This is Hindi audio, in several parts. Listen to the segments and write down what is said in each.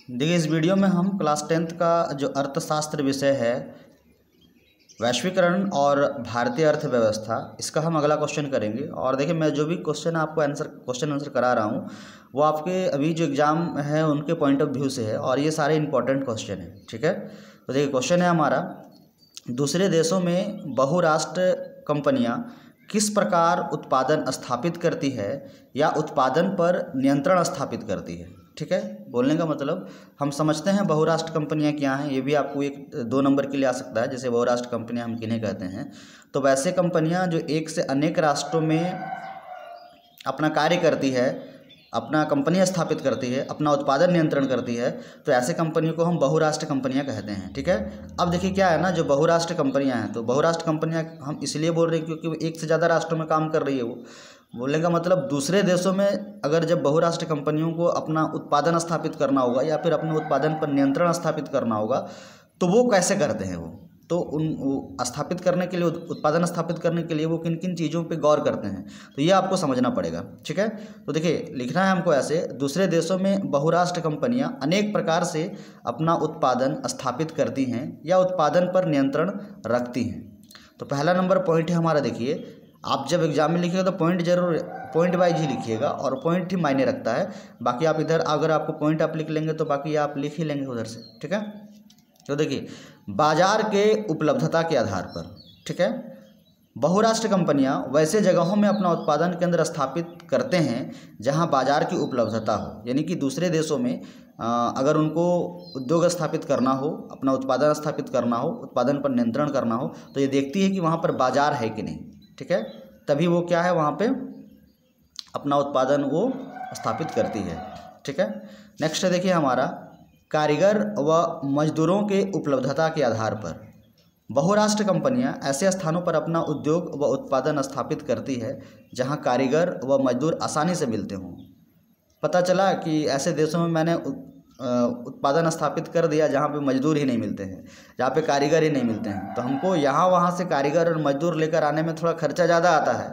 देखिए, इस वीडियो में हम क्लास 10th का जो अर्थशास्त्र विषय है, वैश्वीकरण और भारतीय अर्थव्यवस्था, इसका हम अगला क्वेश्चन करेंगे। और देखिए, मैं जो भी क्वेश्चन आपको क्वेश्चन आंसर करा रहा हूँ वो आपके अभी जो एग्ज़ाम है उनके पॉइंट ऑफ व्यू से है, और ये सारे इंपॉर्टेंट क्वेश्चन हैं। ठीक है, तो देखिए क्वेश्चन है हमारा, दूसरे देशों में बहुराष्ट्र कंपनियां किस प्रकार उत्पादन स्थापित करती है या उत्पादन पर नियंत्रण स्थापित करती है। ठीक है, बोलने का मतलब हम समझते हैं बहुराष्ट्र कंपनियां क्या हैं, ये भी आपको 1-2 नंबर के लिए आ सकता है। जैसे बहुराष्ट्र कंपनियां हम किन्हें कहते हैं, तो वैसे कंपनियां जो एक से अनेक राष्ट्रों में अपना कार्य करती है, अपना कंपनी स्थापित करती है, अपना उत्पादन नियंत्रण करती है, तो ऐसे कंपनियों को हम बहुराष्ट्र कंपनियां कहते हैं। ठीक है, अब देखिए क्या है ना, जो बहुराष्ट्र कंपनियां हैं, तो बहुराष्ट्र कंपनियां हम इसलिए बोल रहे हैं क्योंकि वो एक से ज़्यादा राष्ट्रों में काम कर रही है। वो बोलने का मतलब दूसरे देशों में अगर जब बहुराष्ट्र कंपनियों को अपना उत्पादन स्थापित करना होगा या फिर अपने उत्पादन पर नियंत्रण स्थापित करना होगा, तो वो कैसे करते हैं। वो तो स्थापित करने के लिए, उत्पादन स्थापित करने के लिए वो किन किन चीज़ों पे गौर करते हैं, तो ये आपको समझना पड़ेगा। ठीक है, तो देखिए लिखना है हमको ऐसे, दूसरे देशों में बहुराष्ट्र कंपनियां अनेक प्रकार से अपना उत्पादन स्थापित करती हैं या उत्पादन पर नियंत्रण रखती हैं। तो पहला नंबर पॉइंट है हमारा, देखिए आप जब एग्जाम में लिखिएगा तो पॉइंट जरूर पॉइंट वाइज ही लिखिएगा, और पॉइंट ही मायने रखता है। बाकी आप इधर अगर आपको पॉइंट आप लिख लेंगे तो बाकी आप लिख ही लेंगे उधर से। ठीक है, तो देखिए बाजार के उपलब्धता के आधार पर, ठीक है, बहुराष्ट्र कंपनियां वैसे जगहों में अपना उत्पादन केंद्र स्थापित करते हैं जहां बाजार की उपलब्धता हो। यानी कि दूसरे देशों में अगर उनको उद्योग स्थापित करना हो, अपना उत्पादन स्थापित करना हो, उत्पादन पर नियंत्रण करना हो, तो ये देखती है कि वहाँ पर बाजार है कि नहीं। ठीक है, तभी वो क्या है, वहाँ पे अपना उत्पादन वो स्थापित करती है। ठीक है, नेक्स्ट देखिए हमारा, कारीगर व मजदूरों के उपलब्धता के आधार पर बहुराष्ट्र कंपनियां ऐसे स्थानों पर अपना उद्योग व उत्पादन स्थापित करती है जहां कारीगर व मजदूर आसानी से मिलते हों। पता चला कि ऐसे देशों में मैंने उत्पादन स्थापित कर दिया जहां पे मजदूर ही नहीं मिलते हैं, जहां पे कारीगर ही नहीं मिलते हैं, तो हमको यहाँ वहाँ से कारीगर और मजदूर लेकर आने में थोड़ा खर्चा ज़्यादा आता है।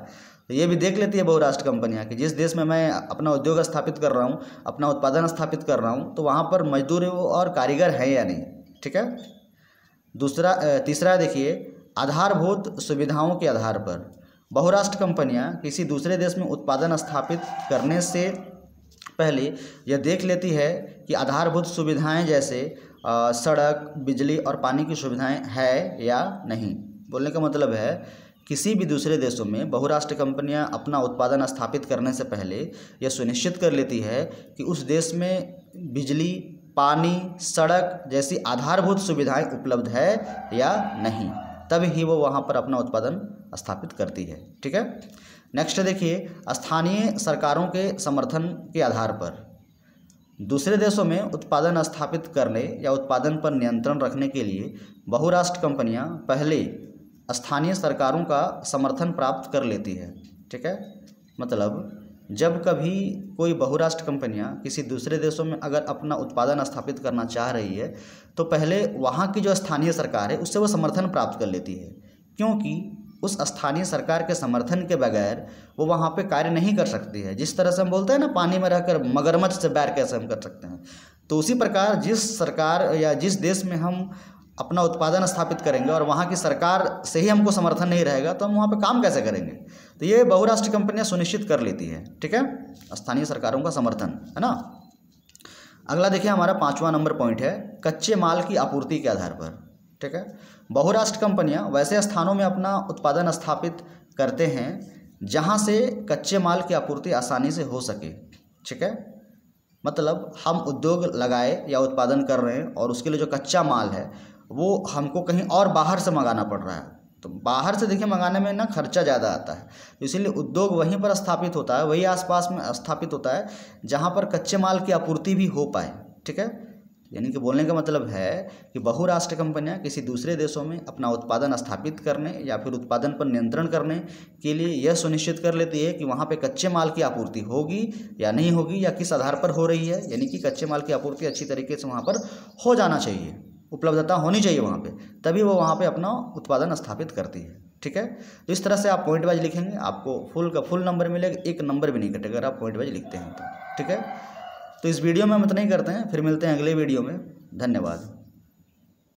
तो ये भी देख लेती है बहुराष्ट्र कंपनियां कि जिस देश में मैं अपना उद्योग स्थापित कर रहा हूँ, अपना उत्पादन स्थापित कर रहा हूँ, तो वहाँ पर मजदूर और कारीगर हैं या नहीं। ठीक है, तीसरा देखिए, आधारभूत सुविधाओं के आधार पर बहुराष्ट्र कंपनियां किसी दूसरे देश में उत्पादन स्थापित करने से पहले यह देख लेती है कि आधारभूत सुविधाएं जैसे सड़क, बिजली और पानी की सुविधाएं है या नहीं। बोलने का मतलब है, किसी भी दूसरे देशों में बहुराष्ट्र कंपनियां अपना उत्पादन स्थापित करने से पहले यह सुनिश्चित कर लेती है कि उस देश में बिजली, पानी, सड़क जैसी आधारभूत सुविधाएं उपलब्ध है या नहीं, तभी ही वो वहाँ पर अपना उत्पादन स्थापित करती है। ठीक है, नेक्स्ट देखिए, स्थानीय सरकारों के समर्थन के आधार पर दूसरे देशों में उत्पादन स्थापित करने या उत्पादन पर नियंत्रण रखने के लिए बहुराष्ट्र कंपनियां पहले स्थानीय सरकारों का समर्थन प्राप्त कर लेती है। ठीक है, मतलब जब कभी कोई बहुराष्ट्र कंपनियां किसी दूसरे देशों में अगर अपना उत्पादन स्थापित करना चाह रही है, तो पहले वहाँ की जो स्थानीय सरकार है उससे वो समर्थन प्राप्त कर लेती है, क्योंकि उस स्थानीय सरकार के समर्थन के बगैर वो वहाँ पे कार्य नहीं कर सकती है। जिस तरह से हम बोलते हैं ना, पानी में रहकर मगरमच्छ से बैर कैसे हम कर सकते हैं, तो उसी प्रकार जिस सरकार या जिस देश में हम अपना उत्पादन स्थापित करेंगे और वहाँ की सरकार से ही हमको समर्थन नहीं रहेगा, तो हम वहाँ पे काम कैसे करेंगे। तो ये बहुराष्ट्र कंपनियां सुनिश्चित कर लेती है। ठीक है, स्थानीय सरकारों का समर्थन, है ना। अगला देखिए हमारा 5वां नंबर पॉइंट है, कच्चे माल की आपूर्ति के आधार पर। ठीक है, बहुराष्ट्र कंपनियां वैसे स्थानों में अपना उत्पादन स्थापित करते हैं जहाँ से कच्चे माल की आपूर्ति आसानी से हो सके। ठीक है, मतलब हम उद्योग लगाए या उत्पादन कर रहे हैं और उसके लिए जो कच्चा माल है वो हमको कहीं और बाहर से मंगाना पड़ रहा है, तो बाहर से देखिए मंगाने में ना खर्चा ज़्यादा आता है, तो इसीलिए उद्योग वहीं पर स्थापित होता है, वही आसपास में स्थापित होता है जहाँ पर कच्चे माल की आपूर्ति भी हो पाए। ठीक है, यानी कि बोलने का मतलब है कि बहुराष्ट्र कंपनियां किसी दूसरे देशों में अपना उत्पादन स्थापित करने या फिर उत्पादन पर नियंत्रण करने के लिए यह सुनिश्चित कर लेती है कि वहाँ पे कच्चे माल की आपूर्ति होगी या नहीं होगी, या किस आधार पर हो रही है। यानी कि कच्चे माल की आपूर्ति अच्छी तरीके से वहाँ पर हो जाना चाहिए, उपलब्धता होनी चाहिए वहाँ पे, तभी वो वहाँ पे अपना उत्पादन स्थापित करती है। ठीक है, तो इस तरह से आप पॉइंट वाइज लिखेंगे, आपको फुल का फुल नंबर मिलेगा, एक नंबर भी नहीं कटेगा अगर आप पॉइंट वाइज लिखते हैं तो। ठीक है, तो इस वीडियो में हम इतना ही करते हैं, फिर मिलते हैं अगले वीडियो में। धन्यवाद।